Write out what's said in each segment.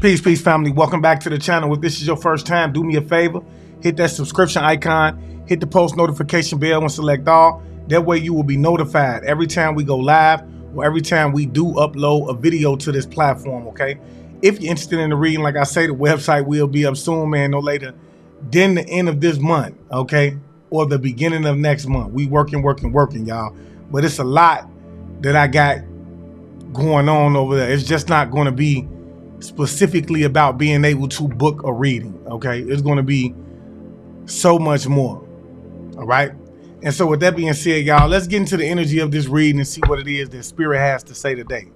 Peace, family. Welcome back to the channel. If this is your first time, do me a favor. Hit that subscription icon. Hit the post notification bell and select all. That way you will be notified every time we go live or every time we do upload a video to this platform, okay? If you're interested in the reading, like I say, the website will be up soon, man, no later than the end of this month, okay? Or the beginning of next month. We working, y'all. But it's a lot that I got going on over there. It's just not going to be specifically about being able to book a reading, okay? It's going to be so much more, all right? And so with that being said, y'all, let's get into the energy of this reading and see what it is that Spirit has to say today,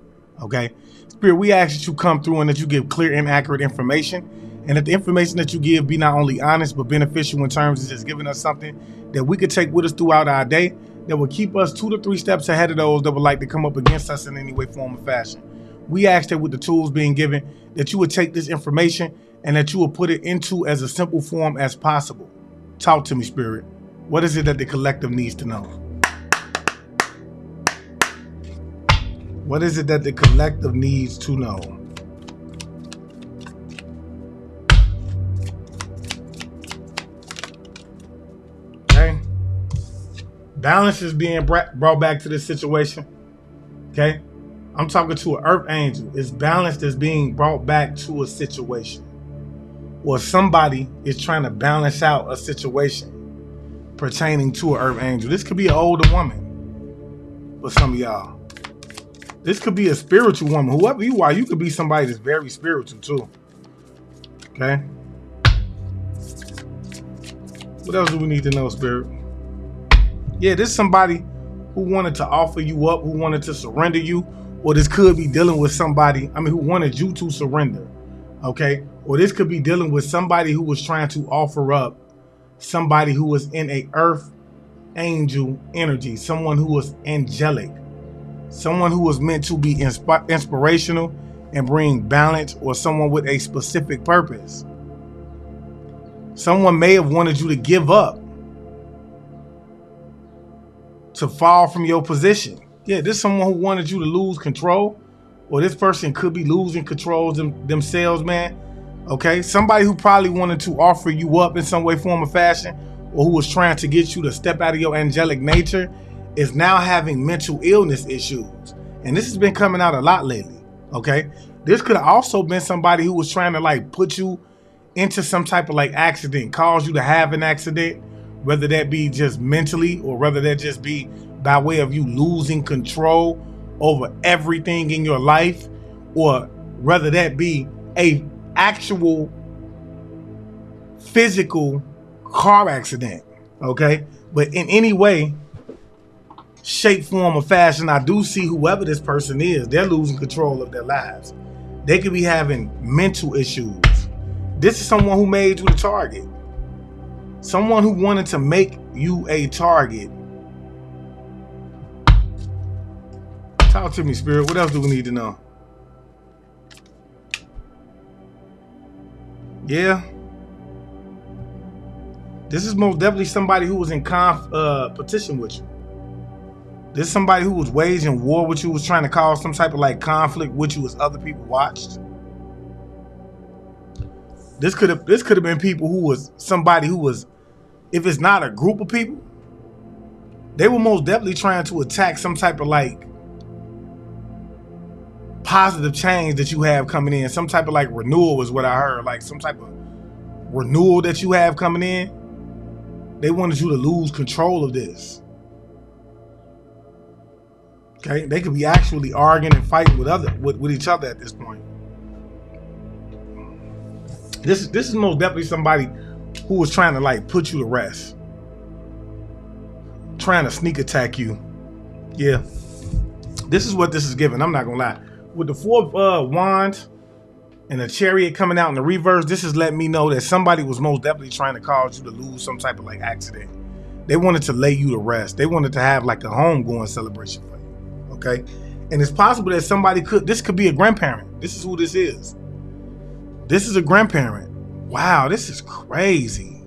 okay? Spirit, we ask that you come through and that you give clear and accurate information, and that the information that you give be not only honest but beneficial in terms of just giving us something that we could take with us throughout our day that will keep us 2 to 3 steps ahead of those that would like to come up against us in any way, form, or fashion. We ask that with the tools being given, that you would take this information and that you will put it into as a simple form as possible. Talk to me, Spirit. What is it that the collective needs to know? What is it that the collective needs to know? Okay. Balance is being brought back to this situation. Okay. I'm talking to an earth angel. It's balance that's being brought back to a situation. Or somebody is trying to balance out a situation pertaining to an earth angel. This could be an older woman for some of y'all. This could be a spiritual woman. Whoever you are, you could be somebody that's very spiritual too. Okay? What else do we need to know, Spirit? Yeah, this is somebody who wanted to offer you up, who wanted to surrender you. Or this could be dealing with somebody, who wanted you to surrender, okay? Or this could be dealing with somebody who was trying to offer up somebody who was in a earth angel energy, someone who was angelic, someone who was meant to be inspirational and bring balance, or someone with a specific purpose. Someone may have wanted you to give up, to fall from your position. Yeah, this is someone who wanted you to lose control, or this person could be losing control themselves, man. Okay, somebody who probably wanted to offer you up in some way, form, or fashion, or who was trying to get you to step out of your angelic nature is now having mental illness issues. And this has been coming out a lot lately, okay? This could have also been somebody who was trying to put you into some type of accident, cause you to have an accident, whether that be just mentally or whether that just be by way of you losing control over everything in your life, or whether that be a actual physical car accident, okay? But in any way, shape, form, or fashion, I do see whoever this person is, they're losing control of their lives. They could be having mental issues. This is someone who made you the target. Someone who wanted to make you a target. Talk to me, Spirit. What else do we need to know? Yeah. This is most definitely somebody who was in competition with you. This is somebody who was waging war with you, was trying to cause some type of conflict with you as other people watched. This could have been people who was somebody who was, if it's not a group of people, they were most definitely trying to attack some type of positive change that you have coming in. Some type of renewal is what I heard. Some type of renewal that you have coming in. They wanted you to lose control of this. Okay? They could be actually arguing and fighting with each other at this point. This is most definitely somebody who was trying to put you to rest. Trying to sneak attack you. Yeah. This is what this is giving. I'm not gonna lie. With the 4 of Wands and the Chariot coming out in the reverse, this is letting me know that somebody was most definitely trying to cause you to lose some type of accident. They wanted to lay you to rest. They wanted to have a homegoing celebration for you. Okay? And it's possible that this could be a grandparent. This is who this is. This is a grandparent. Wow, this is crazy.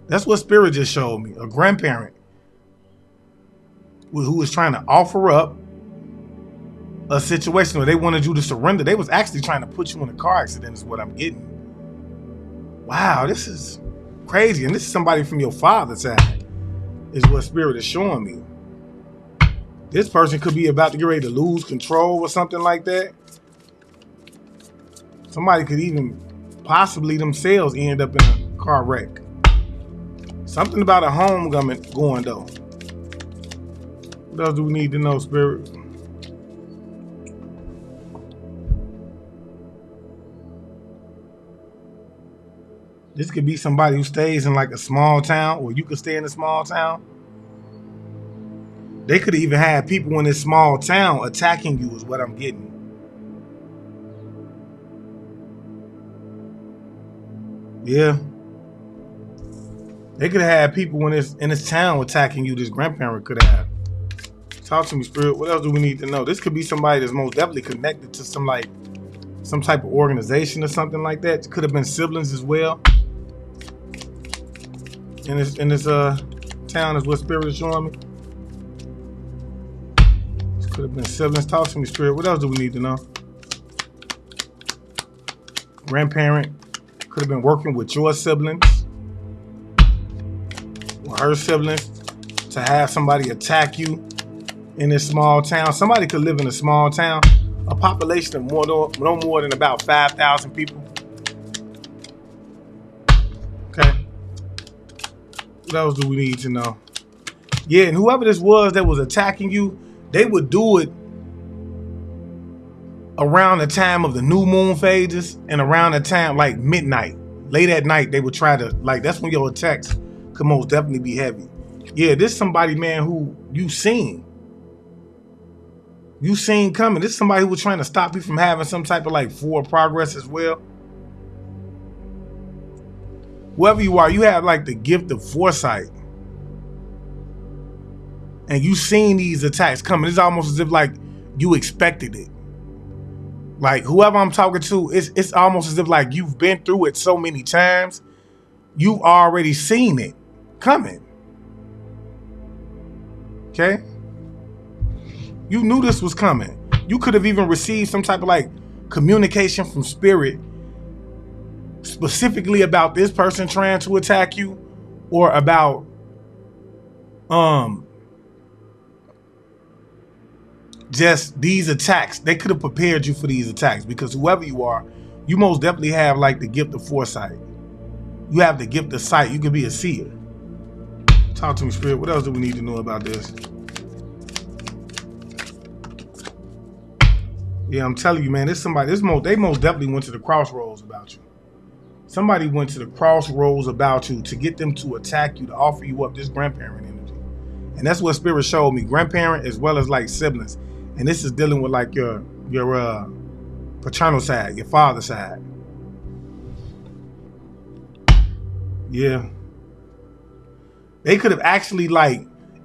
That's what Spirit just showed me. A grandparent who is trying to offer up a situation where they wanted you to surrender. They was actually trying to put you in a car accident is what I'm getting. Wow, this is crazy. And this is somebody from your father's side is what Spirit is showing me. This person could be about to get ready to lose control or something like that. Somebody could even possibly themselves end up in a car wreck. Something about a home going though. What else do we need to know, Spirit? This could be somebody who stays in like a small town, or you could stay in a small town. They could even have people in this small town attacking you is what I'm getting. Yeah. They could have had people in this town attacking you. This grandparent could have. Talk to me, Spirit. What else do we need to know? This could be somebody that's most definitely connected to some type of organization or something like that. It could have been siblings as well. In this town is what Spirit is showing me. This could have been siblings. Talk to me, Spirit. What else do we need to know? Grandparent could have been working with your siblings or her siblings to have somebody attack you in this small town. Somebody could live in a small town, a population of no more than about 5,000 people. Okay. What else do we need to know? Yeah, and whoever this was that was attacking you, they would do it around the time of the new moon phases and around the time like midnight. Late at night, they would try to, that's when your attacks could most definitely be heavy. Yeah, this somebody, man, who you seen coming. This is somebody who was trying to stop you from having some type of forward progress as well. Whoever you are, you have the gift of foresight. And you seen these attacks coming. It's almost as if you expected it. Whoever I'm talking to, it's almost as if you've been through it so many times. You've already seen it coming. Okay? You knew this was coming. You could have even received some type of communication from Spirit specifically about this person trying to attack you, or about just these attacks. They could have prepared you for these attacks, because whoever you are, you most definitely have the gift of foresight. You have the gift of sight. You could be a seer. Talk to me, Spirit. What else do we need to know about this? Yeah, I'm telling you, man, this somebody, they most definitely went to the crossroads about you. Somebody went to the crossroads about you to get them to attack you, to offer you up this grandparent energy. And that's what Spirit showed me. Grandparent as well as siblings. And this is dealing with your paternal side, your father's side. Yeah. They could have actually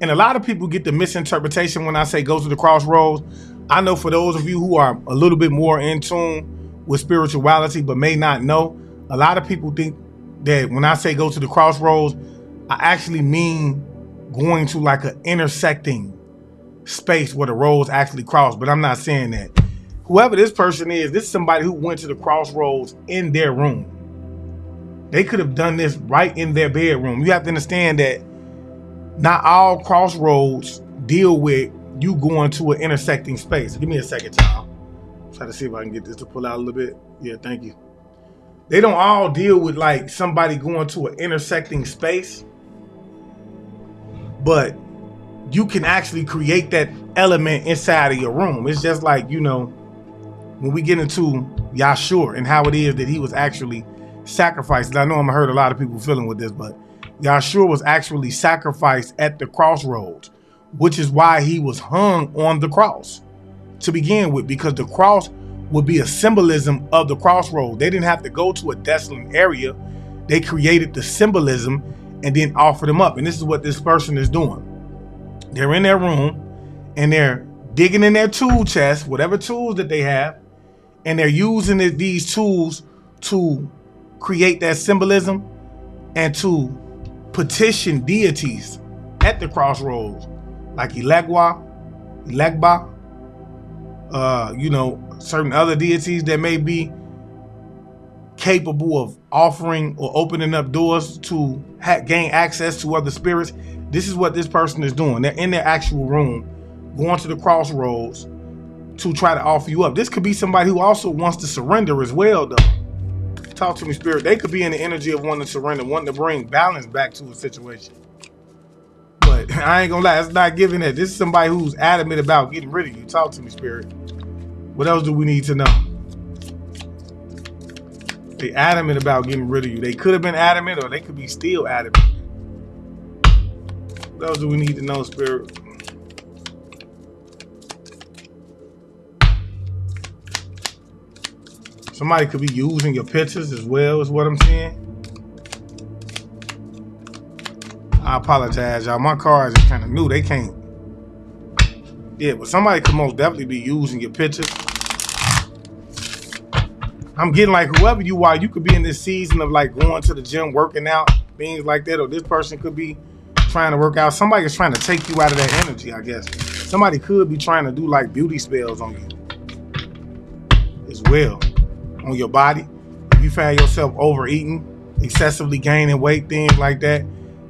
and a lot of people get the misinterpretation when I say go to the crossroads. I know for those of you who are a little bit more in tune with spirituality but may not know, a lot of people think that when I say go to the crossroads, I actually mean going to an intersecting space where the roads actually cross, but I'm not saying that. Whoever this person is, this is somebody who went to the crossroads in their room. They could have done this right in their bedroom. You have to understand that not all crossroads deal with you going to an intersecting space. Give me a second, Tom. Try to see if I can get this to pull out a little bit. Yeah, thank you. They don't all deal with somebody going to an intersecting space, but you can actually create that element inside of your room. It's just when we get into Yahshua and how it is that he was actually sacrificed. I know I'm heard a lot of people feeling with this, but Yahshua was actually sacrificed at the crossroads, which is why he was hung on the cross to begin with, because the cross would be a symbolism of the crossroad. They didn't have to go to a desolate area. They created the symbolism and then offered them up. And this is what this person is doing. They're in their room and they're digging in their tool chest, whatever tools that they have, and they're using these tools to create that symbolism and to petition deities at the crossroads, like Elegba, you know, certain other deities that may be capable of offering or opening up doors to gain access to other spirits. This is what this person is doing. They're in their actual room, going to the crossroads to try to offer you up. This could be somebody who also wants to surrender as well, though. Talk to me, spirit. They could be in the energy of wanting to surrender, wanting to bring balance back to a situation. But I ain't gonna lie, it's not giving that. This is somebody who's adamant about getting rid of you. Talk to me, spirit. What else do we need to know? They adamant about getting rid of you. They could have been adamant, or they could be still adamant. What else do we need to know, spirit? Somebody could be using your pictures as well, is what I'm saying. I apologize, y'all. My cards are kind of new. They can't. Yeah, but somebody could most definitely be using your pictures. I'm getting like whoever you are, you could be in this season of like going to the gym, working out, things like that. Or this person could be trying to work out. Somebody is trying to take you out of that energy, I guess. Somebody could be trying to do like beauty spells on you as well. On your body. If you find yourself overeating, excessively gaining weight, things like that,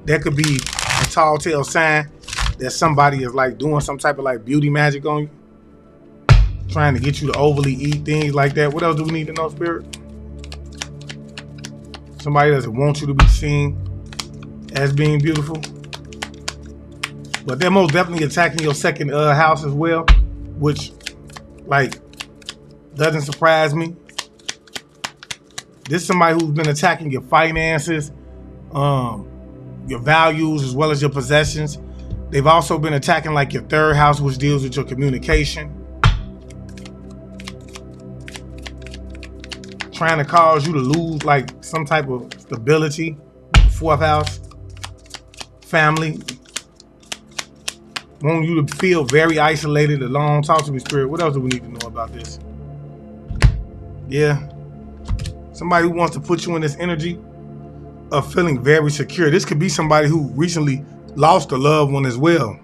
that could be a tall tale sign that somebody is like doing some type of like beauty magic on you, trying to get you to overly eat, things like that. What else do we need to know, spirit? Somebody doesn't want you to be seen as being beautiful, but they're most definitely attacking your second house as well, which like doesn't surprise me. This is somebody who's been attacking your finances, your values, as well as your possessions. They've also been attacking like your third house, which deals with your communication. Trying to cause you to lose like some type of stability. Fourth house, family. Want you to feel very isolated, alone. Talk to me, spirit. What else do we need to know about this? Yeah. Somebody who wants to put you in this energy of feeling very secure. This could be somebody who recently lost a loved one as well.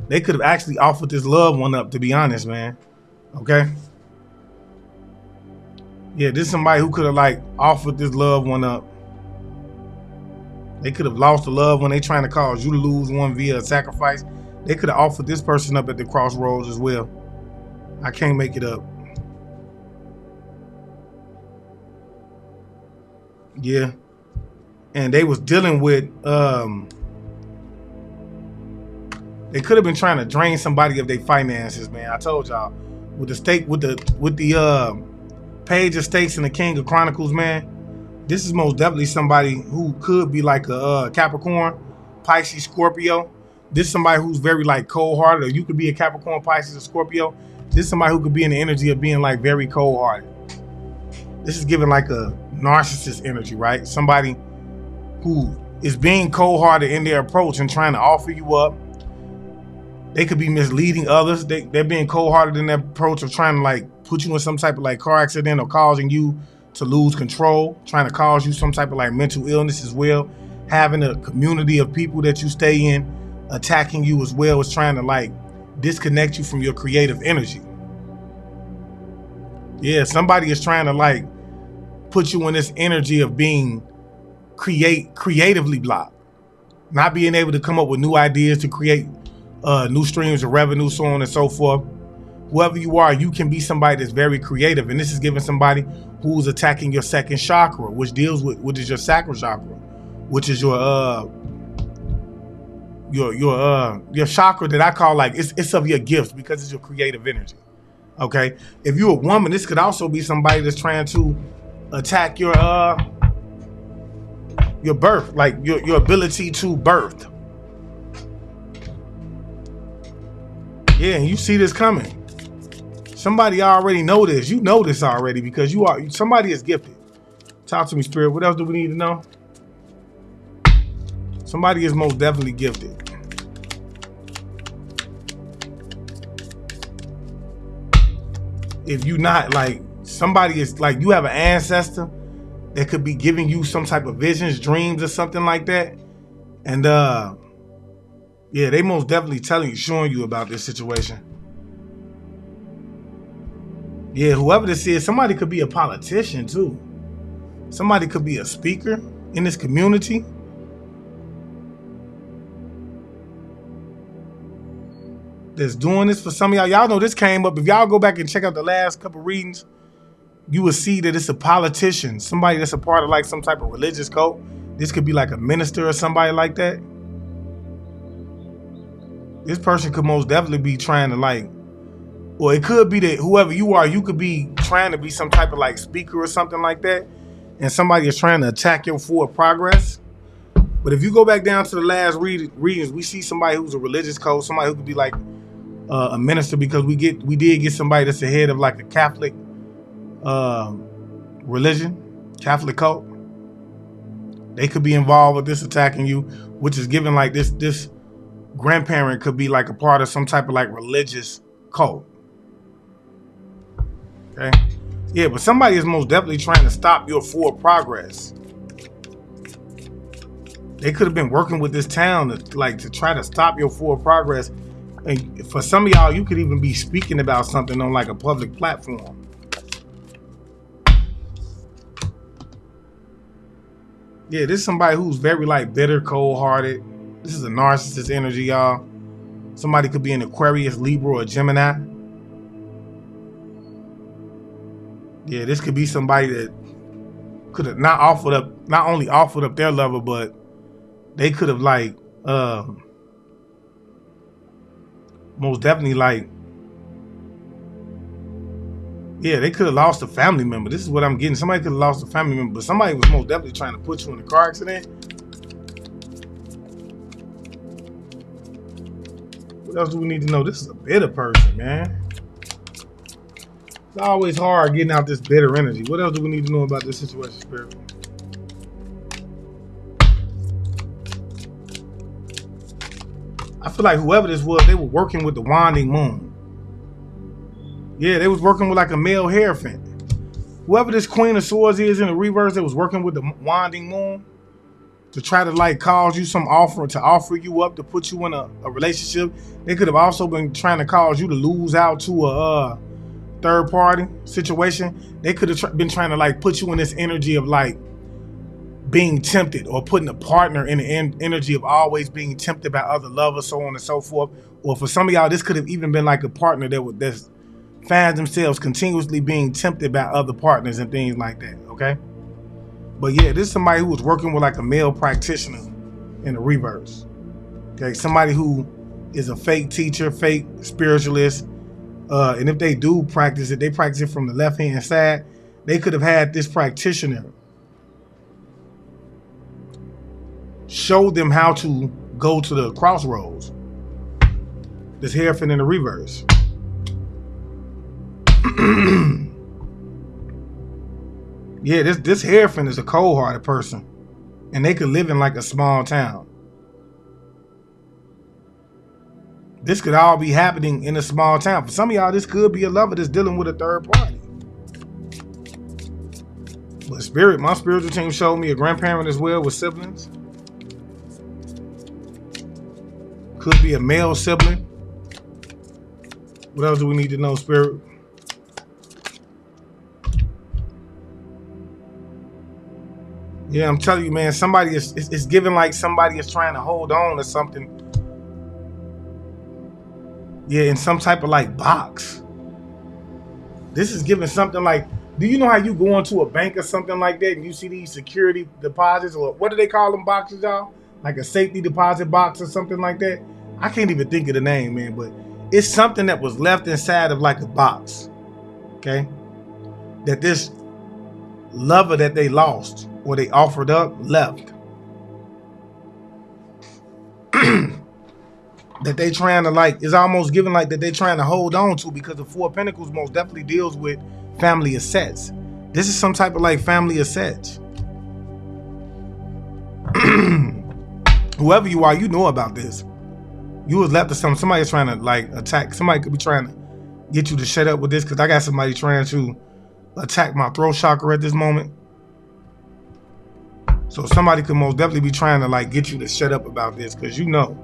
They could have actually offered this loved one up, to be honest, man. Okay? Yeah, this is somebody who could have like offered this loved one up. They could have lost a loved one. They trying to cause you to lose one via a sacrifice. They could have offered this person up at the crossroads as well. I can't make it up. Yeah. And they was dealing with they could have been trying to drain somebody of their finances, man. I told y'all with the stake with the Page of Stakes and the King of Chronicles, man. This is most definitely somebody who could be like a Capricorn, Pisces, Scorpio. This is somebody who's very like cold-hearted, or you could be a Capricorn, Pisces, or Scorpio. This is somebody who could be in the energy of being like very cold-hearted. This is giving like a narcissist energy, right? Somebody who is being cold-hearted in their approach and trying to offer you up. They could be misleading others. They're being cold-hearted in their approach of trying to like put you in some type of like car accident or causing you to lose control, trying to cause you some type of like mental illness as well. Having a community of people that you stay in attacking you as well as trying to like disconnect you from your creative energy. Yeah, somebody is trying to like put you in this energy of being creatively blocked, not being able to come up with new ideas to create new streams of revenue, so on and so forth. Whoever you are, you can be somebody that's very creative, and this is giving somebody who's attacking your second chakra, which deals with what is your sacral chakra, which is your chakra that I call like it's of your gifts because it's your creative energy. Okay, if you're a woman, this could also be somebody that's trying to attack your birth, like your ability to birth. Yeah, and you see this coming. Somebody already know this. You know this already because somebody is gifted. Talk to me, spirit. What else do we need to know? Somebody is most definitely gifted. If you not like, somebody is like, you have an ancestor that could be giving you some type of visions, dreams, or something like that. And yeah, they most definitely telling you, showing you about this situation. Yeah, whoever this is, somebody could be a politician too. Somebody could be a speaker in this community. That's doing this for some of y'all. Y'all know this came up. If y'all go back and check out the last couple readings, you will see that it's a politician, somebody that's a part of like some type of religious cult. This could be like a minister or somebody like that. This person could most definitely be trying to like, or it could be that whoever you are, you could be trying to be some type of like speaker or something like that. And somebody is trying to attack your forward progress. But if you go back down to the last readings, we see somebody who's a religious cult, somebody who could be like a minister, because we did get somebody that's the head of like a Catholic religion, Catholic cult. They could be involved with this attacking you, which is given like this grandparent could be like a part of some type of like religious cult. Okay. Yeah, but somebody is most definitely trying to stop your forward progress. They could have been working with this town to try to stop your forward progress. And for some of y'all, you could even be speaking about something on like a public platform. Yeah, this is somebody who's very like bitter, cold-hearted. This is a narcissist energy, y'all. Somebody could be an Aquarius, Libra, or Gemini. Yeah, this could be somebody that could have not only offered up their lover, but they could have like most definitely like, yeah, they could have lost a family member. This is what I'm getting. Somebody could have lost a family member, but somebody was most definitely trying to put you in a car accident. What else do we need to know? This is a bitter person, man. It's always hard getting out this bitter energy. What else do we need to know about this situation, Spirit? I feel like whoever this was, they were working with the wanding moon. Yeah, they was working with like a male hierophant. Whoever this Queen of Swords is in the reverse, they was working with the wanding moon to try to like cause you some offer, to offer you up, to put you in a relationship. They could have also been trying to cause you to lose out to a third party situation. They could have been trying to like put you in this energy of like being tempted, or putting a partner in the energy of always being tempted by other lovers, so on and so forth. Or for some of y'all, this could have even been like a partner that finds themselves continuously being tempted by other partners and things like that, okay? But yeah, this is somebody who was working with like a male practitioner in the reverse, okay? Somebody who is a fake teacher, fake spiritualist, and if they do practice it, they practice it from the left-hand side. They could have had this practitioner show them how to go to the crossroads. This hierophant in the reverse. Yeah, this hierophant is a cold-hearted person, and they could live in like a small town. This could all be happening in a small town. For some of y'all, this could be a lover that's dealing with a third party. But my spiritual team showed me a grandparent as well with siblings. Could be a male sibling. What else do we need to know, Spirit? Yeah, I'm telling you, man, somebody it's giving like somebody is trying to hold on to something. Yeah, in some type of like box. This is giving something like, do you know how you go into a bank or something like that and you see these security deposits, or what do they call them boxes, y'all? Like a safety deposit box or something like that? I can't even think of the name, man, but it's something that was left inside of like a box, okay? That this lover that they lost or they offered up left. That they trying to like, is almost given like that they trying to hold on to, because the Four of Pentacles most definitely deals with family assets. This is some type of like family assets. Whoever you are, you know about this. You was left to somebody's trying to like attack. Somebody could be trying to get you to shut up with this, because I got somebody trying to attack my throat chakra at this moment. So somebody could most definitely be trying to like get you to shut up about this, because you know,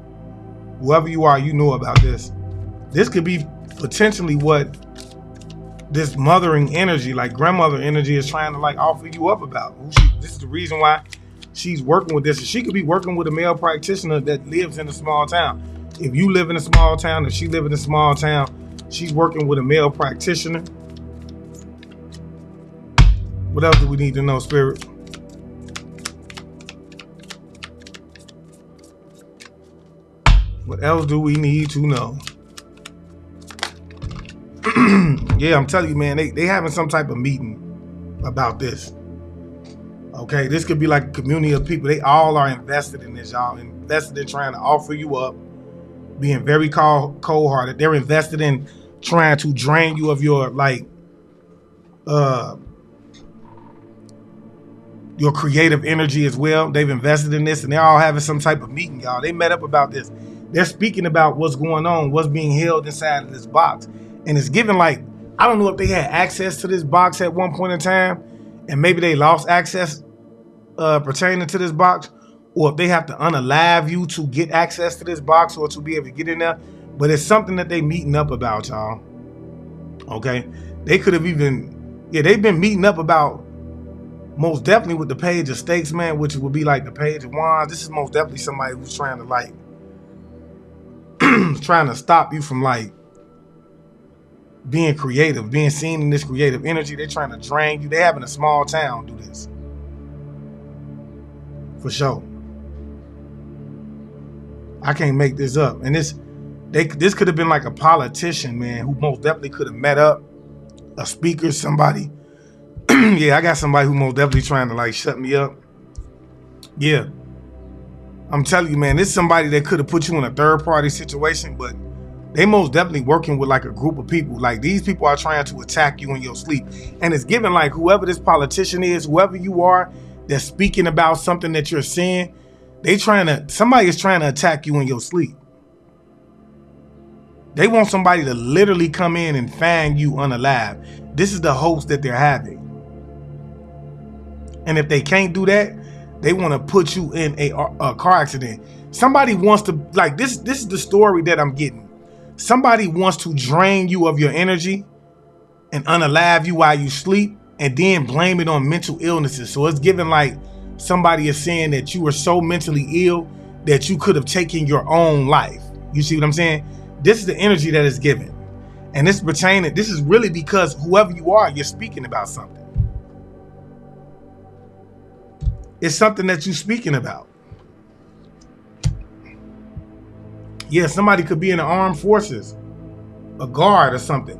whoever you are, you know about this. This could be potentially what this mothering energy, like grandmother energy, is trying to like offer you up about. This is the reason why she's working with this. And she could be working with a male practitioner that lives in a small town. If you live in a small town, if she lives in a small town, she's working with a male practitioner. What else do we need to know, Spirit? What else do we need to know? Yeah, I'm telling you, man, they having some type of meeting about this. Okay, this could be like a community of people. They all are invested in this, y'all. Invested in trying to offer you up, being very cold-hearted. They're invested in trying to drain you of your your creative energy as well. They've invested in this, and they're all having some type of meeting, y'all. They met up about this. They're speaking about what's going on, what's being held inside of this box. And it's given like, I don't know if they had access to this box at one point in time, and maybe they lost access pertaining to this box, or if they have to unalive you to get access to this box or to be able to get in there. But it's something that they meeting up about, y'all. Okay? They could have even, they've been meeting up about, most definitely with the Page of Stakes, man, which would be like the Page of Wands. This is most definitely somebody who's trying to like, trying to stop you from like being creative, being seen in this creative energy. They're trying to drain you. They having a small town do this. For sure. I can't make this up. And this could have been like a politician, man, who most definitely could have met up. A speaker, somebody. Yeah, I got somebody who most definitely trying to like shut me up. Yeah. I'm telling you, man, this is somebody that could have put you in a third party situation, but they most definitely working with like a group of people. Like these people are trying to attack you in your sleep. And it's given like whoever this politician is, whoever you are that's speaking about something that you're seeing, somebody is trying to attack you in your sleep. They want somebody to literally come in and find you unalive. This is the hopes that they're having. And if they can't do that, they want to put you in a car accident. Somebody wants to, like, this is the story that I'm getting. Somebody wants to drain you of your energy and unalive you while you sleep and then blame it on mental illnesses. So it's given like somebody is saying that you were so mentally ill that you could have taken your own life. You see what I'm saying? This is the energy that is given. And this is really because whoever you are, you're speaking about something. It's something that you're speaking about. Yeah, somebody could be in the armed forces, a guard or something.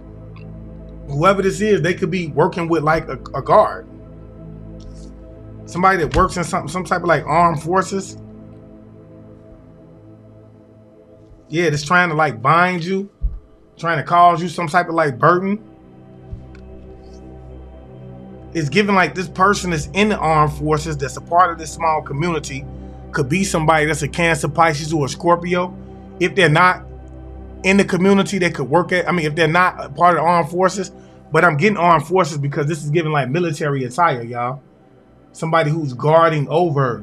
Whoever this is, they could be working with like a guard. Somebody that works in some type of like armed forces. Yeah, that's trying to like bind you, trying to cause you some type of like burden. It's given like this person that's in the armed forces, that's a part of this small community, could be somebody that's a Cancer, Pisces, or a Scorpio. If they're not in the community, they could work at, if they're not a part of the armed forces, but I'm getting armed forces because this is giving like military attire, y'all. Somebody who's guarding over,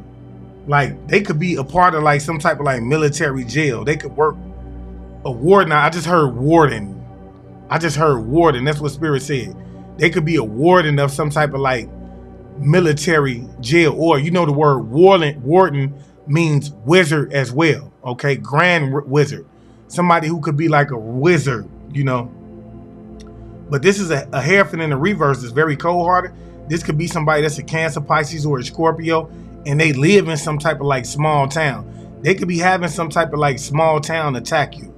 like they could be a part of like some type of like military jail. They could work a warden. I just heard warden. That's what Spirit said. They could be a warden of some type of like military jail, or the word warden means wizard as well. Okay, grand wizard, somebody who could be like a wizard, But this is a Hierophant in the reverse. It's very cold-hearted. This could be somebody that's a Cancer, Pisces, or a Scorpio, and they live in some type of like small town. They could be having some type of like small town attack you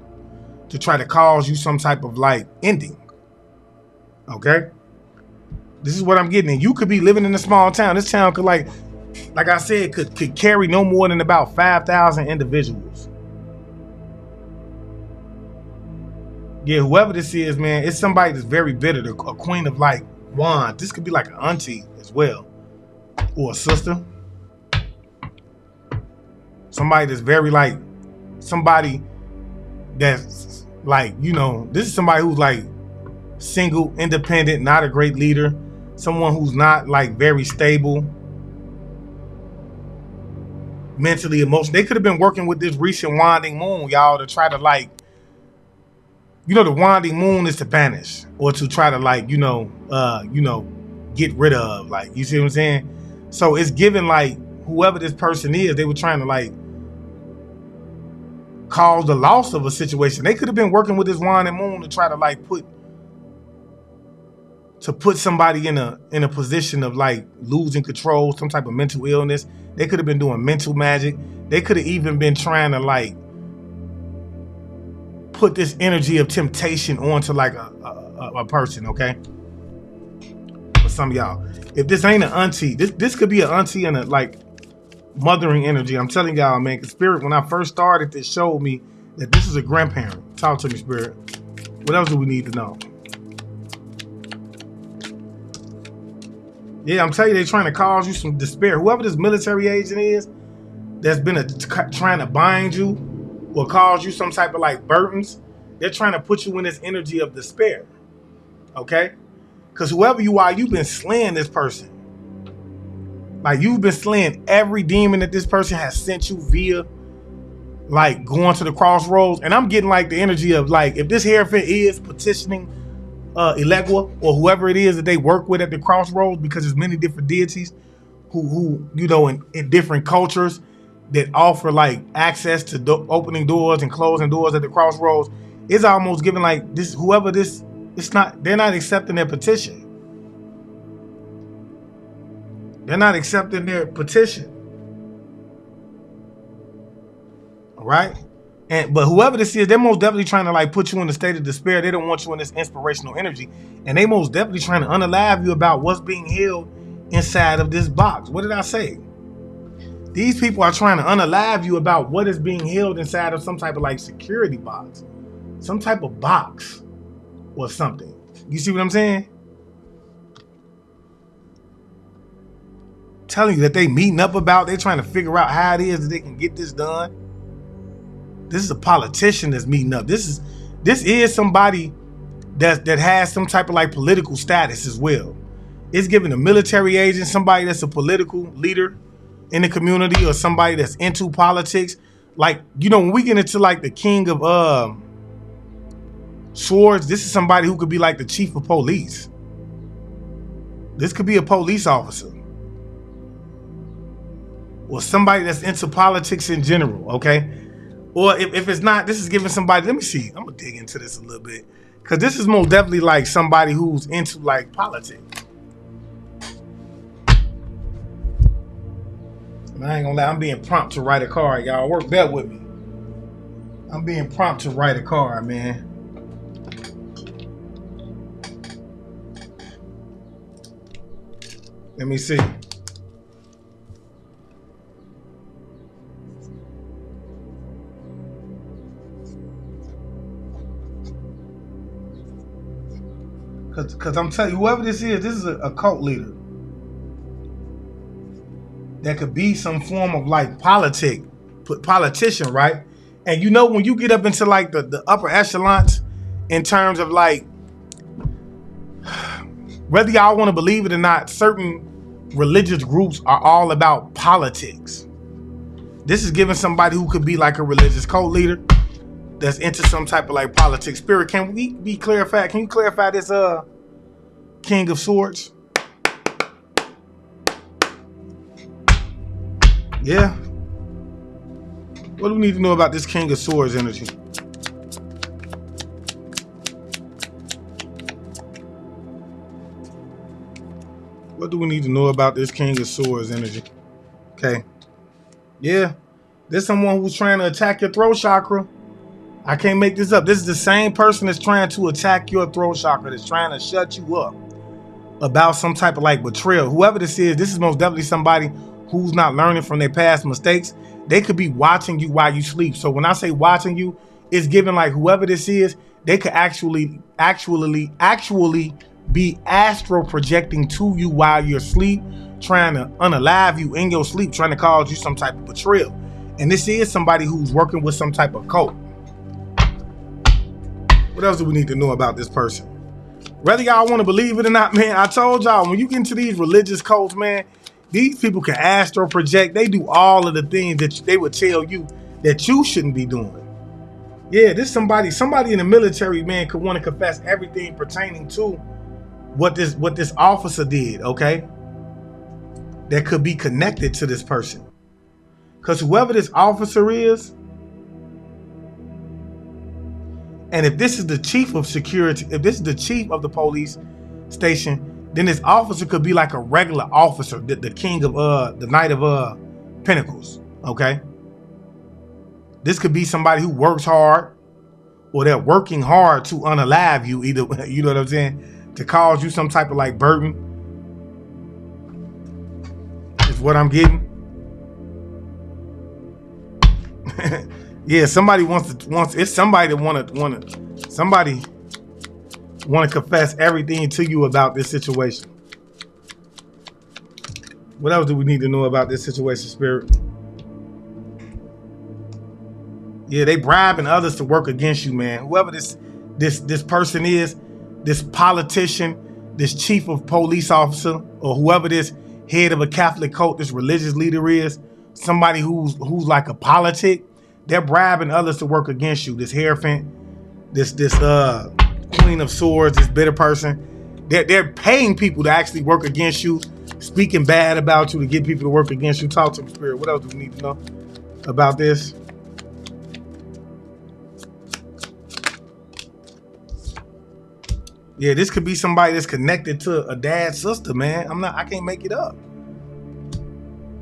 to try to cause you some type of like ending. Okay. This is what I'm getting. And you could be living in a small town. This town could like I said, could carry no more than about 5,000 individuals. Yeah, whoever this is, man, it's somebody that's very bitter, a queen of like wands. This could be like an auntie as well, or a sister. Somebody that's very like, somebody that's like, this is somebody who's like single, independent, not a great leader. Someone who's not like very stable mentally, emotionally. They could have been working with this recent winding moon, y'all, to try to like, you know, the winding moon is to banish or to try to like, get rid of, like, you see what I'm saying? So it's given like whoever this person is, they were trying to like cause the loss of a situation. They could have been working with this winding moon to try to like put somebody in a position of like losing control, some type of mental illness. They could have been doing mental magic. They could have even been trying to like put this energy of temptation onto like a person, okay? For some of y'all, if this ain't an auntie, this could be an auntie and a like mothering energy. I'm telling y'all, man, because Spirit, when I first started, this showed me that this is a grandparent. Talk to me, Spirit. What else do we need to know? Yeah, I'm telling you, they're trying to cause you some despair. Whoever this military agent is that's been trying to bind you or cause you some type of like burdens, they're trying to put you in this energy of despair, okay? Because whoever you are, you've been slaying this person. Like, you've been slaying every demon that this person has sent you via like going to the crossroads. And I'm getting like the energy of like, if this Hierophant is petitioning Elegua or whoever it is that they work with at the crossroads, because there's many different deities who you know, in different cultures that offer like access to opening doors and closing doors at the crossroads. It's almost giving like this, whoever this, they're not accepting their petition. They're not accepting their petition. All right? But whoever this is, they're most definitely trying to like put you in a state of despair. They don't want you in this inspirational energy. And they most definitely trying to unalive you about what's being held inside of this box. What did I say? These people are trying to unalive you about what is being held inside of some type of like security box. Some type of box or something. You see what I'm saying? Telling you that they meeting up about, they're trying to figure out how it is that they can get this done. This is a politician that's meeting up. This is somebody that has some type of like political status as well. It's giving a military agent, somebody that's a political leader in the community, or somebody that's into politics. Like, you know, when we get into like the King of Swords, this is somebody who could be like the chief of police. This could be a police officer. Or somebody that's into politics in general, okay? Or if it's not, this is giving somebody, let me see. I'm gonna dig into this a little bit. Cause this is most definitely like somebody who's into like politics. And I ain't gonna lie, I'm being prompt to write a card, y'all. Work that with me. I'm being prompt to write a card, man. Let me see. Because I'm telling you, whoever this is a cult leader. That could be some form of like politician, right? And you know, when you get up into like the upper echelons in terms of like, whether y'all want to believe it or not, certain religious groups are all about politics. This is giving somebody who could be like a religious cult leader that's into some type of like politics. Spirit, can we be clarified? Can you clarify this King of Swords? Yeah. What do we need to know about this King of Swords energy? What do we need to know about this King of Swords energy? Okay. Yeah. There's someone who's trying to attack your throat chakra. I can't make this up. This is the same person that's trying to attack your throat chakra, that's trying to shut you up about some type of like betrayal. Whoever this is most definitely somebody who's not learning from their past mistakes. They could be watching you while you sleep. So when I say watching you, it's given like whoever this is, they could actually be astral projecting to you while you're asleep, trying to unalive you in your sleep, trying to cause you some type of betrayal. And this is somebody who's working with some type of cult. What else do we need to know about this person? Whether y'all want to believe it or not, man, I told y'all, when you get into these religious cults, man, these people can astral project. They do all of the things that they would tell you that you shouldn't be doing. Yeah, this somebody in the military, man, could want to confess everything pertaining to what this officer did, okay? That could be connected to this person. Because whoever this officer is, and if this is the chief of security, if this is the chief of the police station, then this officer could be like a regular officer, the king of the knight of pentacles, okay? This could be somebody who works hard, or they're working hard to unalive you, either, you know what I'm saying, to cause you some type of like burden, is what I'm getting. Yeah, somebody wants it's somebody that somebody want to confess everything to you about this situation. What else do we need to know about this situation, Spirit? Yeah, they bribing others to work against you, man. Whoever this person is, this politician, this chief of police officer, or whoever this head of a Catholic cult, this religious leader is, somebody who's like a politic, they're bribing others to work against you. This Hierophant, this Queen of Swords, this bitter person, they're paying people to actually work against you, speaking bad about you to get people to work against you. Talk to me, Spirit. What else do we need to know about this? Yeah, this could be somebody that's connected to a dad's sister, man. I can't make it up.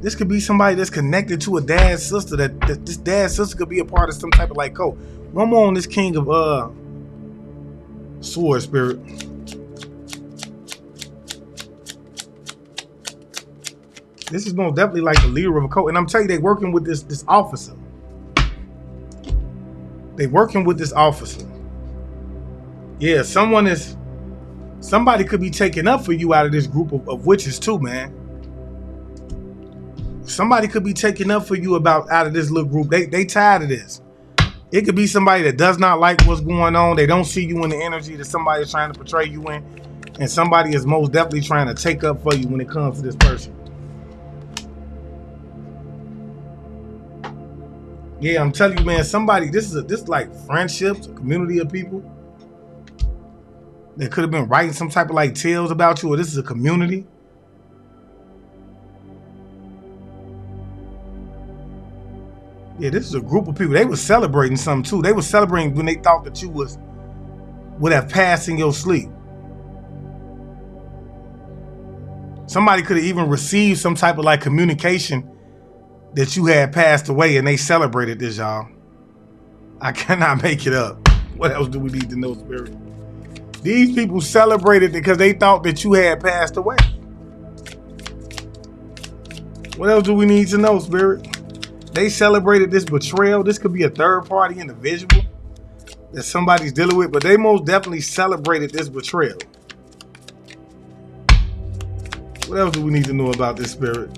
This could be somebody that's connected to a dad's sister, that this dad's sister could be a part of some type of like cult. One more on this King of Swords, Spirit. This is most definitely like the leader of a cult. And I'm telling you, they working with this officer. They working with this officer. Yeah, somebody could be taking up for you out of this group of witches too, man. Somebody could be taking up for you out of this little group. They tired of this. It could be somebody that does not like what's going on. They don't see you in the energy that somebody is trying to portray you in. And somebody is most definitely trying to take up for you when it comes to this person. Yeah, I'm telling you, man, somebody, this is like friendships, a community of people. They could have been writing some type of like tales about you, or this is a community. Yeah, this is a group of people. They were celebrating something too. They were celebrating when they thought that you would have passed in your sleep. Somebody could have even received some type of like communication that you had passed away, and they celebrated this, y'all. I cannot make it up. What else do we need to know, Spirit? These people celebrated because they thought that you had passed away. What else do we need to know, Spirit? They celebrated this betrayal. This could be a third party individual that somebody's dealing with, but they most definitely celebrated this betrayal. What else do we need to know about this, Spirit?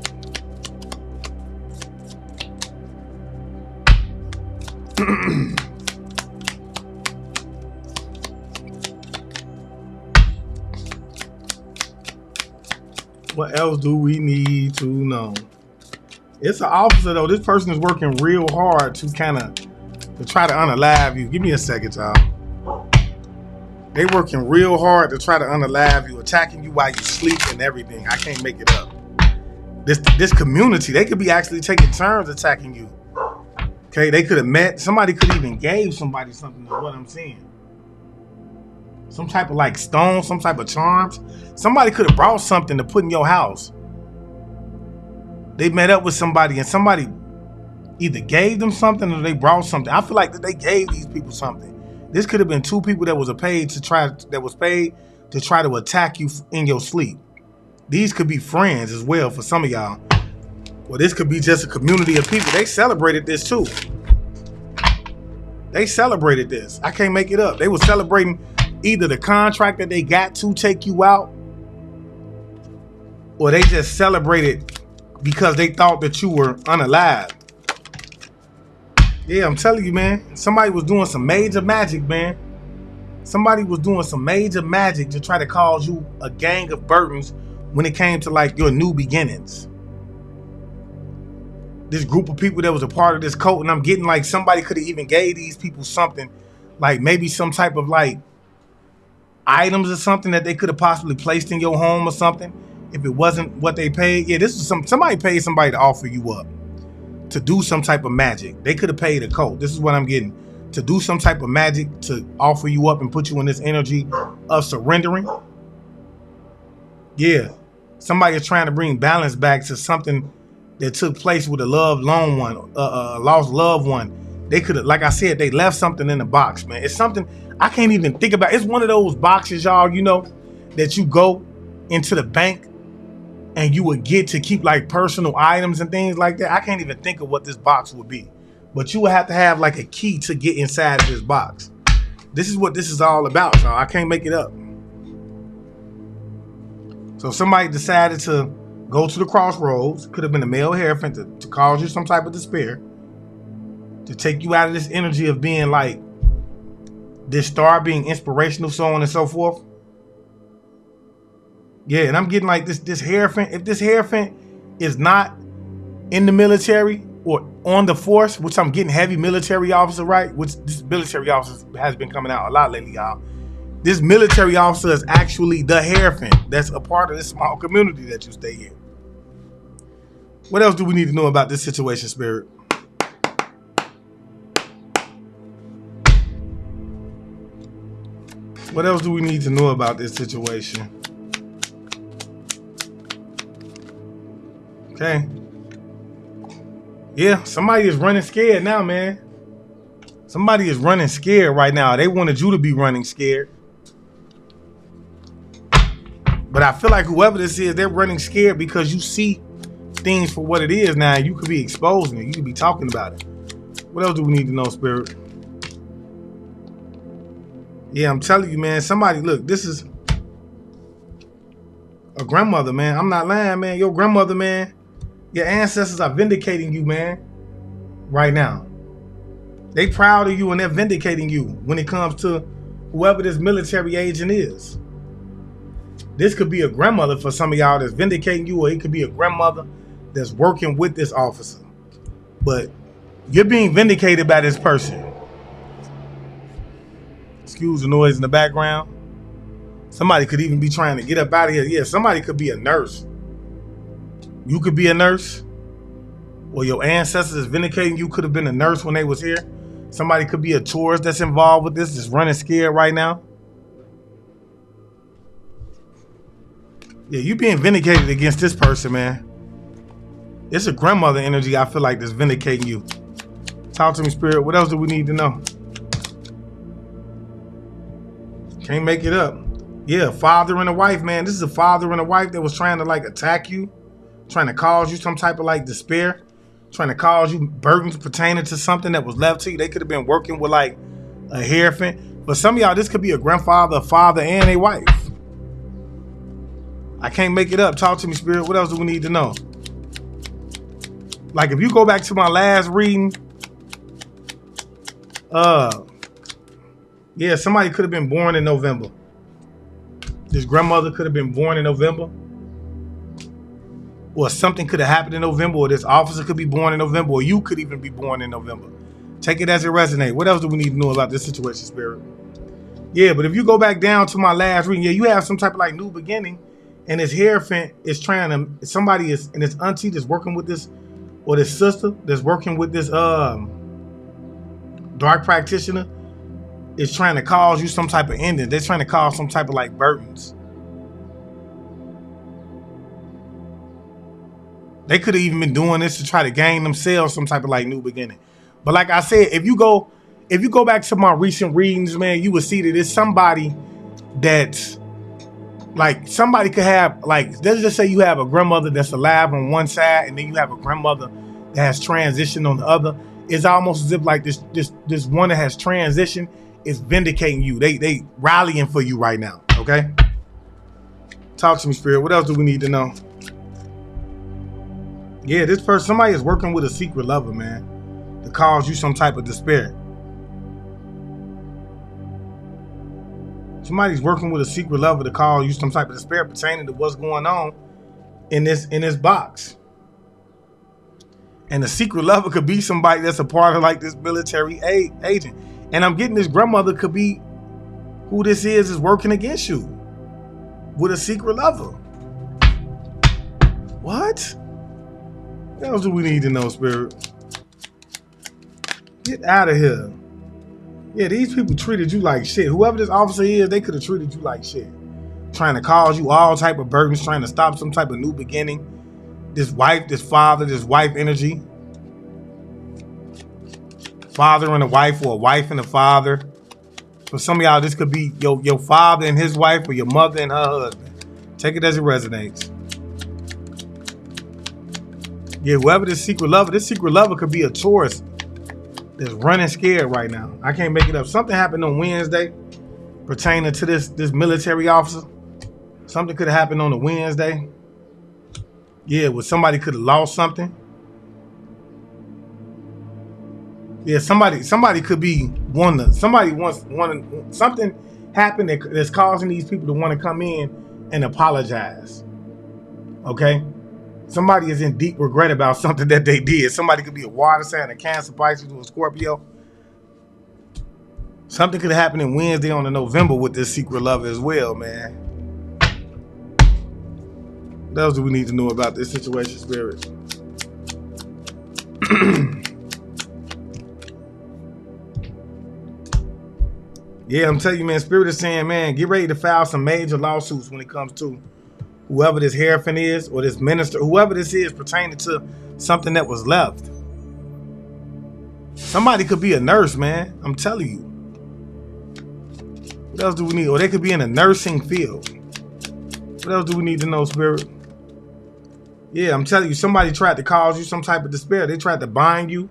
What else do we need to know? It's an officer though. This person is working real hard to try to unalive you. Give me a second, y'all. They working real hard to try to unalive you, attacking you while you sleep and everything. I can't make it up. This community, they could be actually taking turns attacking you. Okay, they could have met. Somebody could even gave somebody something, is what I'm saying. Some type of like stone, some type of charms. Somebody could have brought something to put in your house. They met up with somebody and somebody either gave them something or they brought something. I feel like that they gave these people something. This could have been two people that was paid to try to attack you in your sleep. These could be friends as well for some of y'all. Well, this could be just a community of people. They celebrated this too. They celebrated this. I can't make it up. They were celebrating either the contract that they got to take you out, or they just celebrated because they thought that you were unalive. Yeah, I'm telling you, man. Somebody was doing some major magic, man. Somebody was doing some major magic to try to cause you a gang of burdens when it came to like your new beginnings. this group of people that was a part of this cult, and I'm getting like somebody could have even gave these people something, like maybe some type of like items or something that they could have possibly placed in your home or something. If it wasn't what they paid, yeah, this was somebody paid somebody to offer you up to do some type of magic. They could have paid a cult. This is what I'm getting, to do some type of magic to offer you up and put you in this energy of surrendering. Yeah, somebody is trying to bring balance back to something that took place with a lost loved one. They could have, like I said, they left something in the box, man. It's something I can't even think about. It's one of those boxes, y'all, you know, that you go into the bank and you would get to keep like personal items and things like that. I can't even think of what this box would be, but you would have to have like a key to get inside of this box. This is what this is all about, y'all. I can't make it up. So somebody decided to go to the Crossroads, could have been a male hierophant, to cause you some type of despair, to take you out of this energy of being like this star, being inspirational, so on and so forth. Yeah, and I'm getting like this hierophant. If this hierophant is not in the military or on the force, which I'm getting heavy military officer, right? Which this military officer has been coming out a lot lately, y'all. This military officer is actually the hierophant that's a part of this small community that you stay in. What else do we need to know about this situation, Spirit? What else do we need to know about this situation? Okay. Yeah, somebody is running scared now, man. Somebody is running scared right now. They wanted you to be running scared. But I feel like whoever this is, they're running scared because you see things for what it is now. You could be exposing it. You could be talking about it. What else do we need to know, Spirit? Yeah, I'm telling you, man. Somebody, look, this is a grandmother, man. I'm not lying, man. Your grandmother, man. Your ancestors are vindicating you, man, right now. They proud of you and they're vindicating you when it comes to whoever this military agent is. This could be a grandmother for some of y'all that's vindicating you, or it could be a grandmother that's working with this officer. But you're being vindicated by this person. Excuse the noise in the background. Somebody could even be trying to get up out of here. Yeah, somebody could be a nurse. You could be a nurse, or your ancestors is vindicating you could have been a nurse when they was here. Somebody could be a tourist that's involved with this, just running scared right now. Yeah, you being vindicated against this person, man. It's a grandmother energy, I feel like, that's vindicating you. Talk to me, Spirit. What else do we need to know? Can't make it up. Yeah, father and a wife, man. This is a father and a wife that was trying to like attack you, trying to cause you some type of like despair, trying to cause you burdens pertaining to something that was left to you. They could have been working with like a hierophant. For some of y'all, this could be a grandfather, a father, and a wife. I can't make it up. Talk to me, Spirit. What else do we need to know? Like if you go back to my last reading, yeah, somebody could have been born in November. This grandmother could have been born in November. Or something could have happened in November, or this officer could be born in November, or you could even be born in November. Take it as it resonates. What else do we need to know about this situation, Spirit? Yeah, but if you go back down to my last reading, yeah, you have some type of like new beginning, and this hierophant is trying to, somebody is, and this auntie that's working with this, or this sister that's working with this dark practitioner is trying to cause you some type of ending. They're trying to cause some type of like burdens. They could have even been doing this to try to gain themselves some type of like new beginning. But like I said, if you go back to my recent readings, man, you will see that it's somebody that's like, somebody could have like, let's just say you have a grandmother that's alive on one side, and then you have a grandmother that has transitioned on the other. It's almost as if like this one that has transitioned is vindicating you. They rallying for you right now. Okay. Talk to me, Spirit. What else do we need to know? Yeah, this person, somebody is working with a secret lover, man, to cause you some type of despair. Somebody's working with a secret lover to cause you some type of despair pertaining to what's going on in this box. And the secret lover could be somebody that's a part of like this military agent. And I'm getting this grandmother could be who this is working against you with a secret lover. What? What else do we need to know, Spirit? Get out of here. Yeah, these people treated you like shit. Whoever this officer is, they could have treated you like shit. Trying to cause you all type of burdens, trying to stop some type of new beginning. This wife, this father, this wife energy. Father and a wife, or a wife and a father. For some of y'all, this could be your father and his wife, or your mother and her husband. Take it as it resonates. Yeah, whoever this secret lover could be a Taurus that's running scared right now. I can't make it up. Something happened on Wednesday pertaining to this military officer. Something could have happened on a Wednesday. Yeah, where somebody could have lost something. Yeah, somebody could be something happened that's causing these people to want to come in and apologize. Okay? Somebody is in deep regret about something that they did. Somebody could be a water sign, a Cancer, Pisces, or a Scorpio. Something could happen in Wednesday on the November with this secret lover as well, man. What else do we need to know about this situation, Spirit? Yeah, I'm telling you, man, Spirit is saying, man, get ready to file some major lawsuits when it comes to whoever this Hierophant is, or this minister, whoever this is pertaining to something that was left. Somebody could be a nurse, man. I'm telling you. What else do we need? Or they could be in a nursing field. What else do we need to know, Spirit? Yeah, I'm telling you, somebody tried to cause you some type of despair. They tried to bind you,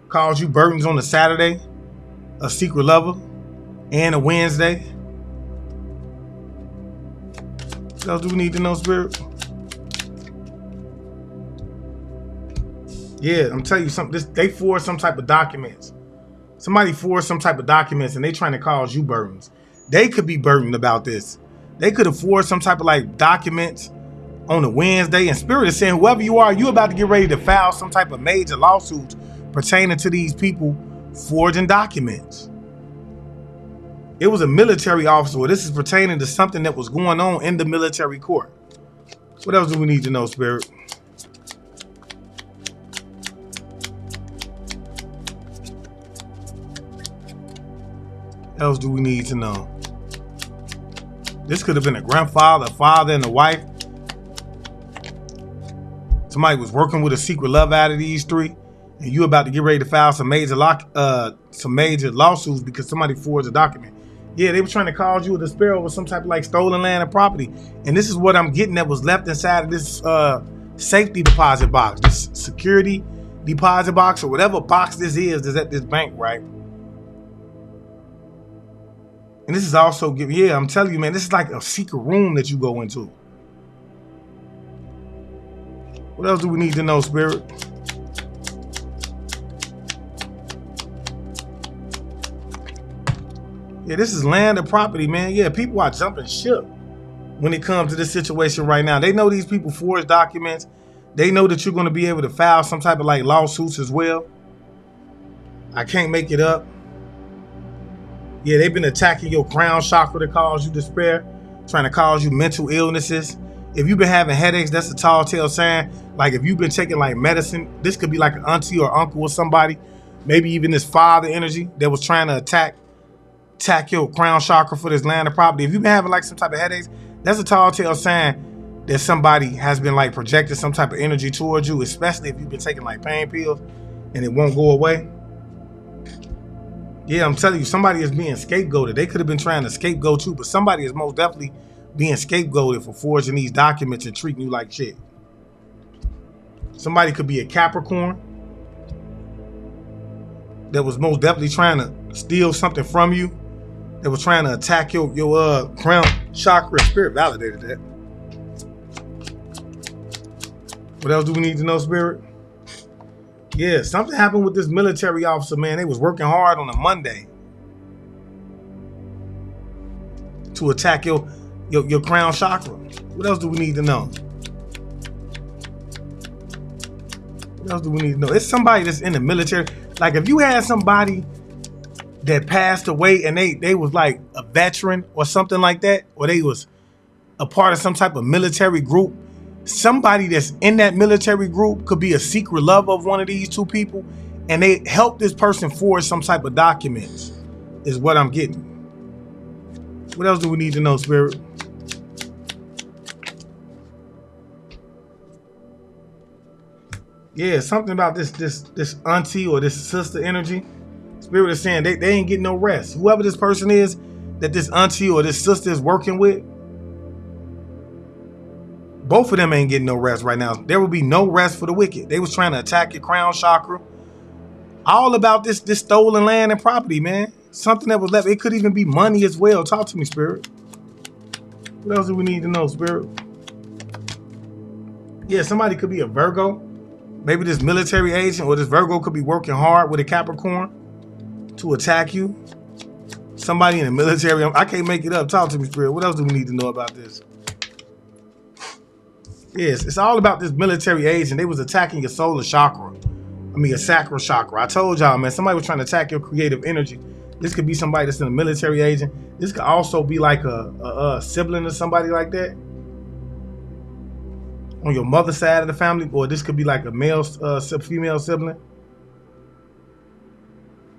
cause you burdens on a Saturday, a secret lover, and a Wednesday. What else do we need to know, Spirit? Yeah, I'm telling you something. They forged some type of documents. Somebody forged some type of documents and they trying to cause you burdens. They could be burdened about this. They could have forged some type of like documents on a Wednesday, and Spirit is saying, whoever you are, you about to get ready to file some type of major lawsuits pertaining to these people forging documents. It was a military officer. This is pertaining to something that was going on in the military court. What else do we need to know, Spirit? What else do we need to know? This could have been a grandfather, a father, and a wife. Somebody was working with a secret love out of these three, and you about to get ready to file some major lawsuits because somebody forged a document. Yeah, they were trying to cause you a despair over some type of like stolen land and property. And this is what I'm getting that was left inside of this safety deposit box, this security deposit box, or whatever box this is that's at this bank, right? And this is also, yeah, I'm telling you, man, this is like a secret room that you go into. What else do we need to know, Spirit? Yeah, this is land or property, man. Yeah, people are jumping ship when it comes to this situation right now. They know these people forged documents. They know that you're going to be able to file some type of like lawsuits as well. I can't make it up. Yeah, they've been attacking your crown chakra to cause you despair, trying to cause you mental illnesses. If you've been having headaches, that's a tall tale sign. Like if you've been taking like medicine, this could be like an auntie or uncle or somebody, maybe even this father energy that was trying to attack your crown chakra for this land or property. If you've been having like some type of headaches, that's a tall tale sign that somebody has been like projecting some type of energy towards you, especially if you've been taking like pain pills and it won't go away. Yeah, I'm telling you, somebody is being scapegoated. They could have been trying to scapegoat you, but somebody is most definitely being scapegoated for forging these documents and treating you like shit. Somebody could be a Capricorn that was most definitely trying to steal something from you, that was trying to attack your crown chakra. Spirit validated that. What else do we need to know, Spirit? Yeah, something happened with this military officer, man. They was working hard on a Monday to attack your crown chakra. What else do we need to know? What else do we need to know? It's somebody that's in the military. Like if you had somebody that passed away and they was like a veteran or something like that, or they was a part of some type of military group, somebody that's in that military group could be a secret lover of one of these two people, and they help this person forge some type of documents, is what I'm getting. What else do we need to know, Spirit? Yeah, something about this auntie or this sister energy. Spirit is saying they ain't getting no rest. Whoever this person is that this auntie or this sister is working with, both of them ain't getting no rest right now. There will be no rest for the wicked. They was trying to attack your crown chakra. All about this stolen land and property, man. Something that was left. It could even be money as well. Talk to me, Spirit. What else do we need to know, Spirit? Yeah, somebody could be a Virgo. Maybe this military agent or this Virgo could be working hard with a Capricorn to attack you. Somebody in the military. I can't make it up. Talk to me, Spirit. What else do we need to know about this? Yes, it's all about this military agent. They was attacking your solar chakra. I mean, your sacral chakra. I told y'all, man, somebody was trying to attack your creative energy. This could be somebody that's in a military agent. This could also be like a sibling or somebody like that on your mother's side of the family, or this could be like a male, female sibling.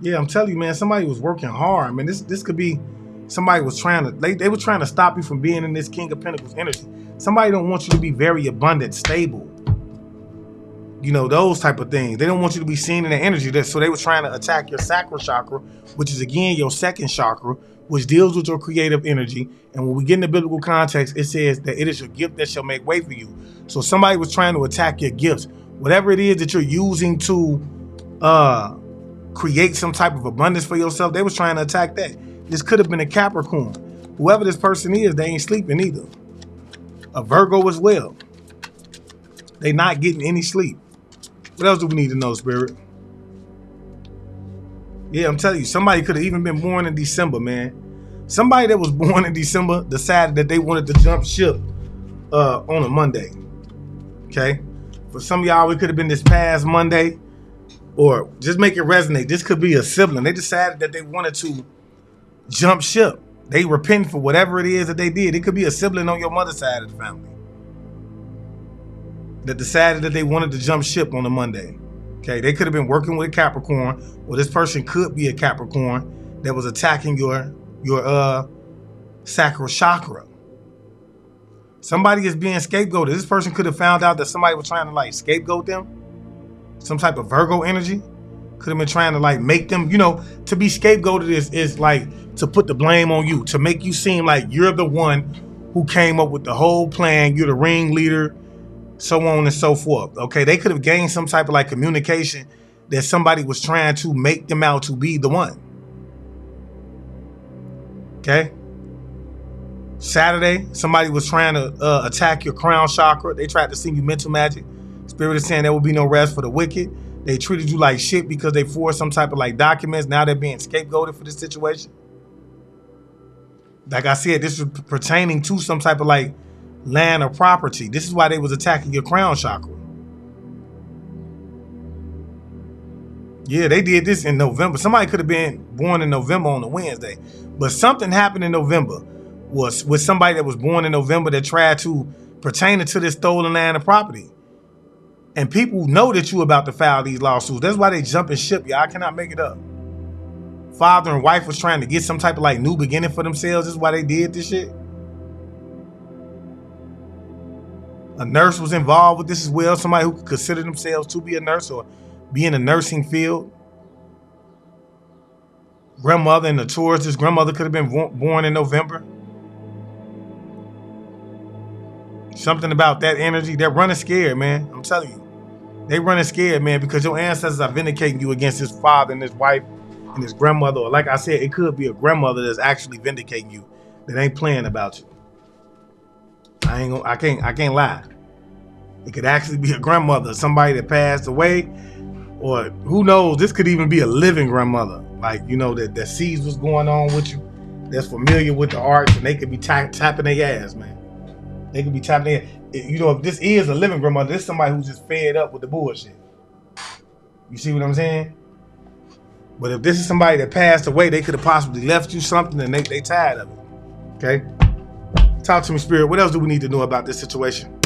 Yeah, I'm telling you, man, somebody was working hard. Man, this could be somebody was trying to, they were trying to stop you from being in this King of Pentacles energy. Somebody don't want you to be very abundant, stable. You know, those type of things. They don't want you to be seen in the energy. So they were trying to attack your sacral chakra, which is again your second chakra, which deals with your creative energy. And when we get in the biblical context, it says that it is your gift that shall make way for you. So somebody was trying to attack your gifts. Whatever it is that you're using to create some type of abundance for yourself, they was trying to attack that. This could have been a Capricorn. Whoever this person is, they ain't sleeping either. A Virgo as well. They not getting any sleep. What else do we need to know, Spirit? Yeah, I'm telling you, somebody could have even been born in December, man. Somebody that was born in December decided that they wanted to jump ship on a Monday. Okay? For some of y'all, it could have been this past Monday, or just make it resonate. This could be a sibling. They decided that they wanted to jump ship. They repent for whatever it is that they did. It could be a sibling on your mother's side of the family that decided that they wanted to jump ship on a Monday. Okay, they could have been working with a Capricorn, or this person could be a Capricorn that was attacking your sacral chakra. Somebody is being scapegoated. This person could have found out that somebody was trying to like scapegoat them. Some type of Virgo energy could have been trying to like make them, you know, to be scapegoated is like to put the blame on you, to make you seem like you're the one who came up with the whole plan. You're the ringleader, so on and so forth. Okay, they could have gained some type of like communication that somebody was trying to make them out to be the one. Okay. Saturday, somebody was trying to attack your crown chakra. They tried to send you mental magic. Spirit is saying there will be no rest for the wicked. They treated you like shit because they forged some type of like documents. Now they're being scapegoated for this situation. Like I said, this is pertaining to some type of like land or property. This is why they was attacking your crown chakra. Yeah, they did this in November. Somebody could have been born in November on a Wednesday, but something happened in November was with somebody that was born in November that tried to pertain to this stolen land or property. And people know that you about to file these lawsuits. That's why they jumping ship, y'all. I cannot make it up. Father and wife was trying to get some type of like new beginning for themselves. This is why they did this shit. A nurse was involved with this as well. Somebody who could consider themselves to be a nurse or be in the nursing field. Grandmother in the Taurus. This grandmother could have been born in November. Something about that energy. They're running scared, man. I'm telling you. They running scared, man, because your ancestors are vindicating you against his father and his wife and his grandmother. Or like I said, it could be a grandmother that's actually vindicating you, that ain't playing about you. I can't lie. It could actually be a grandmother, somebody that passed away, or who knows, this could even be a living grandmother. Like, you know, that sees what's going on with you, that's familiar with the arts, and they could be tapping their ass, man. They could be tapping their, you know, if this is a living grandmother, this is somebody who's just fed up with the bullshit. You see what I'm saying? But if this is somebody that passed away, they could have possibly left you something and they tired of it. Okay? Talk to me, Spirit. What else do we need to know about this situation?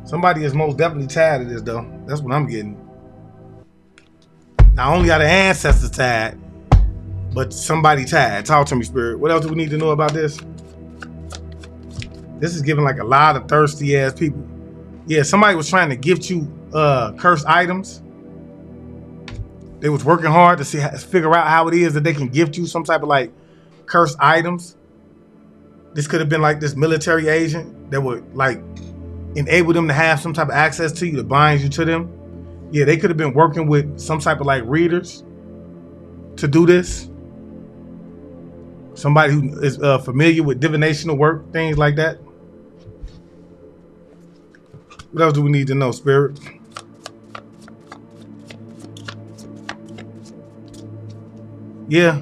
Somebody is most definitely tired of this, though. That's what I'm getting. Not only are the ancestors tired, but somebody tired. Talk to me, Spirit. What else do we need to know about this? This is giving like a lot of thirsty ass people. Yeah, somebody was trying to gift you cursed items. They was working hard to figure out how it is that they can gift you some type of like cursed items. This could have been like this military agent that would like enable them to have some type of access to you, that binds you to them. Yeah, they could have been working with some type of like readers to do this. Somebody who is familiar with divinational work, things like that. What else do we need to know, Spirit? Yeah,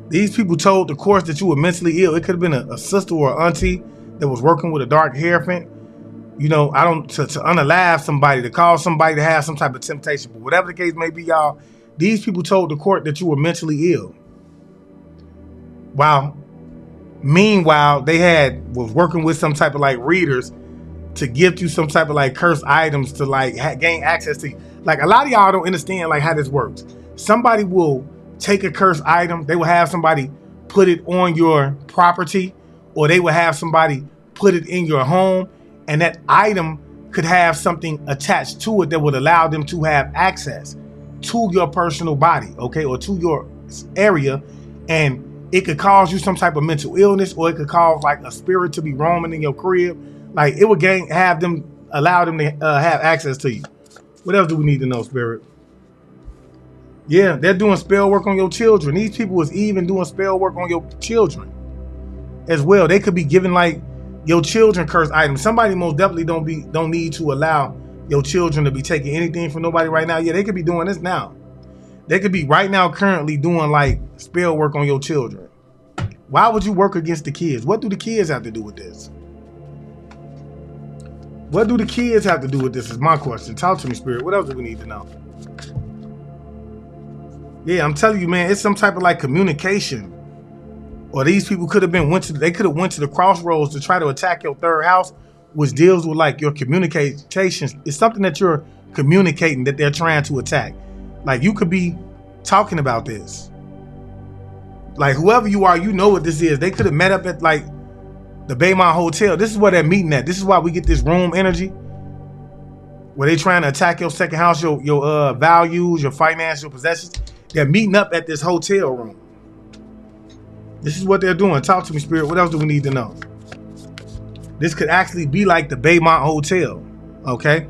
these people told the course that you were mentally ill. It could have been a sister or an auntie that was working with a dark hierophant. You know, to unalive somebody, to cause somebody to have some type of temptation. But whatever the case may be, y'all, these people told the court that you were mentally ill. Wow. Meanwhile, they was working with some type of like readers to gift you some type of like cursed items to like gain access to you. Like a lot of y'all don't understand like how this works. Somebody will take a cursed item. They will have somebody put it on your property, or they will have somebody put it in your home. And that item could have something attached to it that would allow them to have access to your personal body, okay, or to your area. And it could cause you some type of mental illness, or it could cause like a spirit to be roaming in your crib. Like it would allow them to have access to you. What else do we need to know, Spirit? Yeah, they're doing spell work on your children. These people was even doing spell work on your children as well. They could be giving like your children cursed items. Somebody most definitely don't need to allow your children to be taking anything from nobody right now. Yeah, they could be doing this now. They could be right now currently doing like spell work on your children. Why would you work against the kids? What do the kids have to do with this? What do the kids have to do with this is my question. Talk to me, Spirit. What else do we need to know? Yeah, I'm telling you, man, it's some type of like communication. Or these people could have went to the Crossroads to try to attack your third house, which deals with like your communications. It's something that you're communicating that they're trying to attack. Like you could be talking about this. Like whoever you are, you know what this is. They could have met up at like the Vemo Hotel. This is where they're meeting at. This is why we get this room energy. Where they trying to attack your second house, your values, your financial possessions. They're meeting up at this hotel room. This is what they're doing. Talk to me, Spirit. What else do we need to know? This could actually be like the Vemo Hotel. Okay?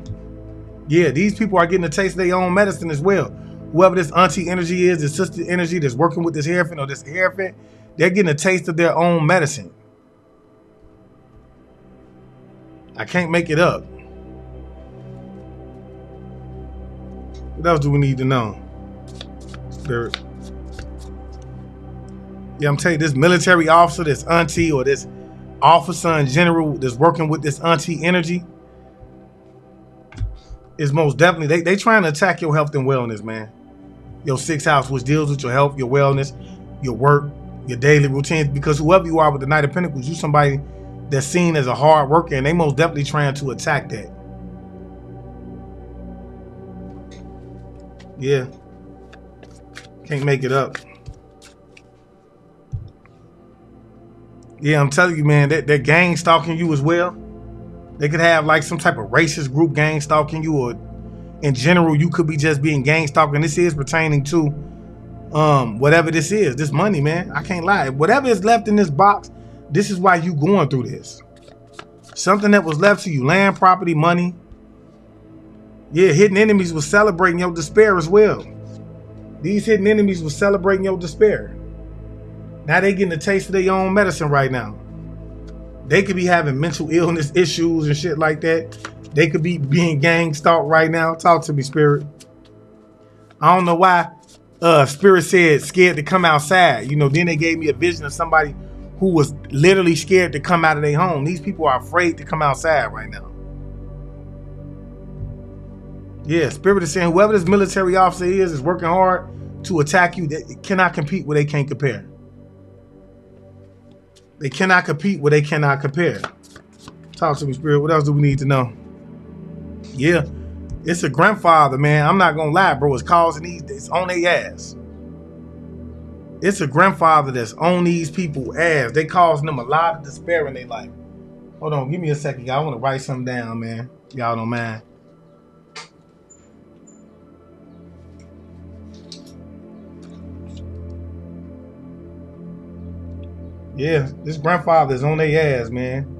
Yeah, these people are getting a taste of their own medicine as well. Whoever this auntie energy is, this sister energy that's working with this hierophant or this hierophant, they're getting a taste of their own medicine. I can't make it up. What else do we need to know? Spirit. Yeah, I'm telling you, this military officer, this auntie, or this officer in general that's working with this auntie energy is most definitely, they trying to attack your health and wellness, man. Your sixth house, which deals with your health, your wellness, your work, your daily routines. Because whoever you are with the Knight of Pentacles, you somebody that's seen as a hard worker, and they most definitely trying to attack that. Yeah. Can't make it up. Yeah, I'm telling you, man, they're gang stalking you as well. They could have like some type of racist group gang stalking you, or in general, you could be just being gang stalked. And this is pertaining to whatever this is, this money, man. I can't lie. Whatever is left in this box, this is why you going through this. Something that was left to you, land, property, money. Yeah, hidden enemies was celebrating your despair as well. These hidden enemies was celebrating your despair. Now they getting a taste of their own medicine right now. They could be having mental illness issues and shit like that. They could be being gang stalked right now. Talk to me, Spirit. I don't know why Spirit said scared to come outside. You know, then they gave me a vision of somebody who was literally scared to come out of their home. These people are afraid to come outside right now. Yeah, Spirit is saying whoever this military officer is working hard to attack you. They cannot compete where they can't compare. They cannot compete where they cannot compare. Talk to me, Spirit. What else do we need to know? Yeah, it's a grandfather, man. I'm not gonna lie, bro. It's causing these. It's on their ass. It's a grandfather that's on these people's ass. They causing them a lot of despair in their life. Hold on, give me a second, y'all. I want to write something down, man. Y'all don't mind. Yeah, this grandfather is on their ass, man.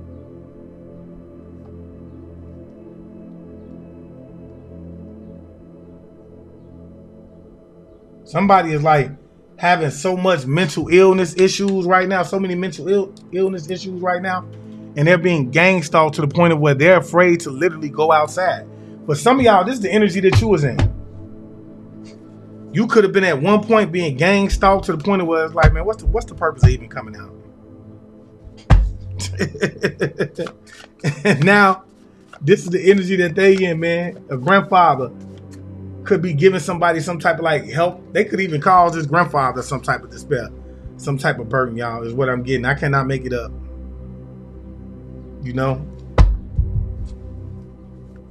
Somebody is like having so much mental illness issues right now, so many mental illness issues right now, and they're being gangstalked to the point of where they're afraid to literally go outside. But some of y'all, this is the energy that you was in. You could have been at one point being gangstalked to the point of where it's like, man, what's the purpose of even coming out? And now, this is the energy that they in, man. A grandfather could be giving somebody some type of like help. They could even cause this grandfather some type of despair, some type of burden, y'all, is what I'm getting. I cannot make it up. You know?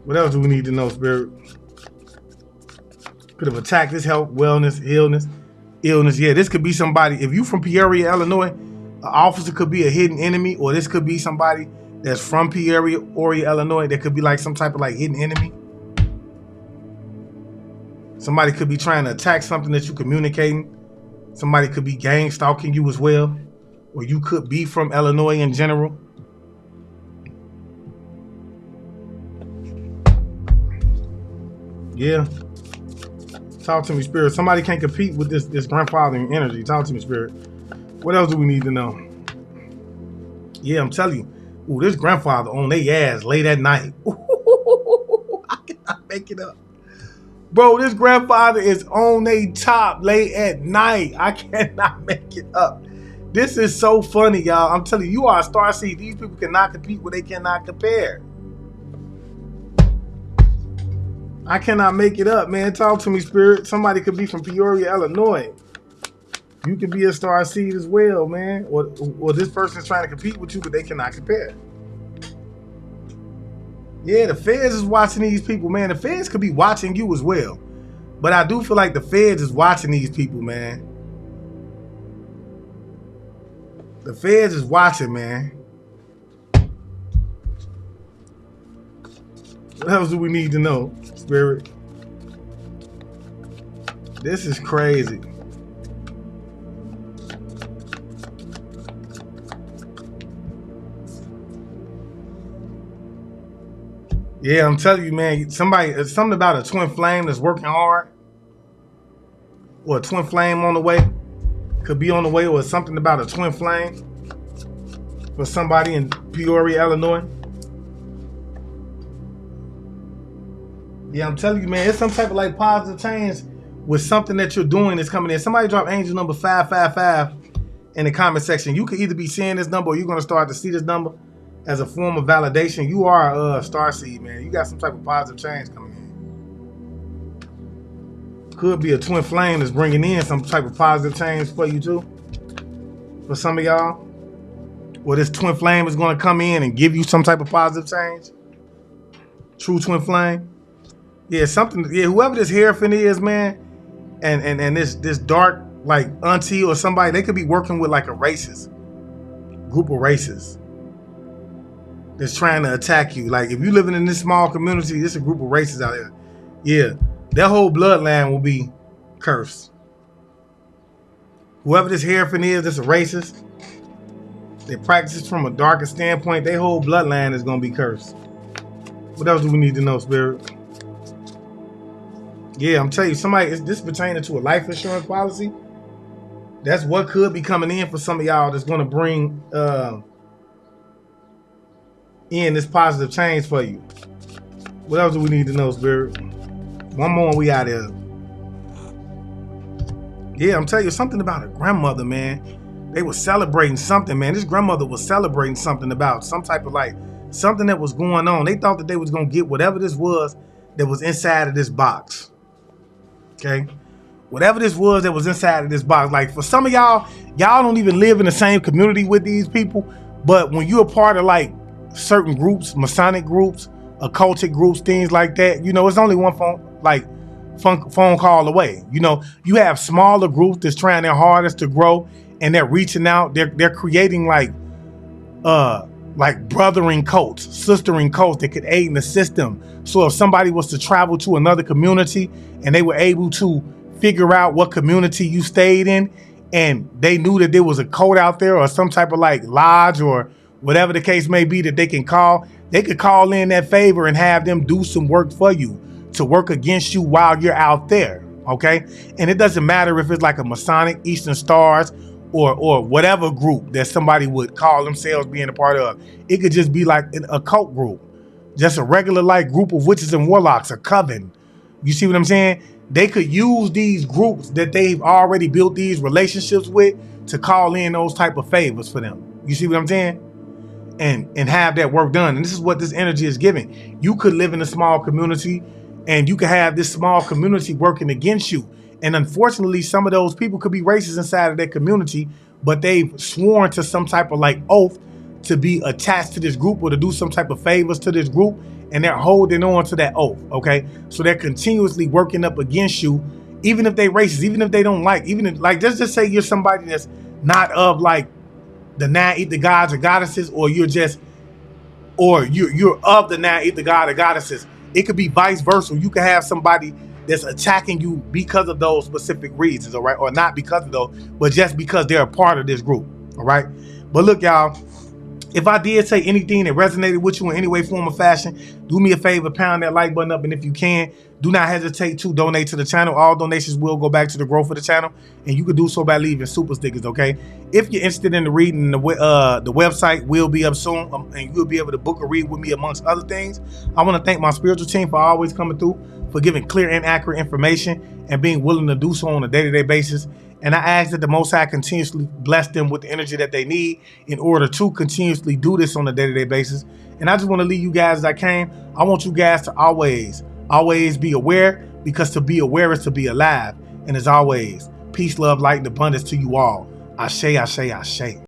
What else do we need to know, Spirit? Could have attacked this health, wellness, illness. Yeah, this could be somebody. If you from Peoria, Illinois, an officer could be a hidden enemy, or this could be somebody that's from Peoria, Illinois. That could be like some type of like hidden enemy. Somebody could be trying to attack something that you're communicating. Somebody could be gang stalking you as well. Or you could be from Illinois in general. Yeah. Talk to me, Spirit. Somebody can't compete with this grandfathering energy. Talk to me, Spirit. What else do we need to know? Yeah, I'm telling you. Ooh, this grandfather on their ass late at night. I cannot make it up. Bro, this grandfather is on they top late at night. I cannot make it up. This is so funny, y'all. I'm telling you, you are a starseed. These people cannot compete where they cannot compare. I cannot make it up, man. Talk to me, Spirit. Somebody could be from Peoria, Illinois. You could be a starseed as well, man. Or this person's trying to compete with you, but they cannot compare. Yeah, the feds is watching these people, man. The feds could be watching you as well. But I do feel like the feds is watching these people, man. The feds is watching, man. What else do we need to know, Spirit? This is crazy. Yeah, I'm telling you, man, something about a twin flame that's working hard, or a twin flame on the way, could be on the way, or something about a twin flame for somebody in Peoria, Illinois. Yeah, I'm telling you, man, it's some type of like positive change with something that you're doing that's coming in. Somebody drop angel number 555 in the comment section. You could either be seeing this number or you're going to start to see this number as a form of validation. You are a starseed, man. You got some type of positive change coming in. Could be a twin flame that's bringing in some type of positive change for you too. For some of y'all. Or this twin flame is going to come in and give you some type of positive change. True twin flame. Yeah, something. Yeah, whoever this Hierophant is, man, and this dark like auntie or somebody, they could be working with like a racist group of racists that's trying to attack you. Like if you're living in this small community, there's a group of racists out there. Yeah, their whole bloodline will be cursed. Whoever this Hierophant is, that's a racist. They practice from a darker standpoint. Their whole bloodline is gonna be cursed. What else do we need to know, Spirit? Yeah, I'm telling you, somebody, is this pertaining to a life insurance policy? That's what could be coming in for some of y'all that's going to bring in this positive change for you. What else do we need to know, Spirit? One more and we out here. Yeah, I'm telling you, something about a grandmother, man. They were celebrating something, man. This grandmother was celebrating something about some type of like, something that was going on. They thought that they was going to get whatever this was that was inside of this box. Okay? Whatever this was that was inside of this box. Like for some of y'all don't even live in the same community with these people. But when you're a part of like certain groups, Masonic groups, occultic groups, things like that, you know, it's only one phone call away. You know, you have smaller groups that's trying their hardest to grow, and they're reaching out. They're creating like brothering cults, sistering cults that could aid and assist them. So if somebody was to travel to another community and they were able to figure out what community you stayed in, and they knew that there was a cult out there or some type of like lodge or whatever the case may be that they could call in that favor and have them do some work for you to work against you while you're out there. Okay. And it doesn't matter if it's like a Masonic, Eastern Stars, or whatever group that somebody would call themselves being a part of. It could just be like an occult group, just a regular like group of witches and warlocks, a coven. You see what I'm saying? They could use these groups that they've already built these relationships with to call in those type of favors for them. You see what I'm saying? And have that work done. And this is what this energy is giving. You could live in a small community and you could have this small community working against you. And unfortunately, some of those people could be racist inside of their community, but they've sworn to some type of like oath to be attached to this group or to do some type of favors to this group. And they're holding on to that oath. Okay. So they're continuously working up against you, even if they racist, even if they don't like, even if like, let's just say you're somebody that's not of like the 9 ether gods or goddesses, or you're of the 9 ether god or goddesses. It could be vice versa. You could have somebody that's attacking you because of those specific reasons, all right? Or not because of those, but just because they're a part of this group, all right? But look, y'all, if I did say anything that resonated with you in any way, form, or fashion, do me a favor, pound that like button up, and if you can, do not hesitate to donate to the channel. All donations will go back to the growth of the channel, and you can do so by leaving super stickers, okay? If you're interested in the reading, the website will be up soon, and you'll be able to book a read with me amongst other things. I want to thank my spiritual team for always coming through, for giving clear and accurate information, and being willing to do so on a day-to-day basis. And I ask that the Most High continuously bless them with the energy that they need in order to continuously do this on a day-to-day basis. And I just want to leave you guys as I came. I want you guys to always be aware, because to be aware is to be alive. And as always, peace, love, light, and abundance to you all. Ashe, ashe, ashe.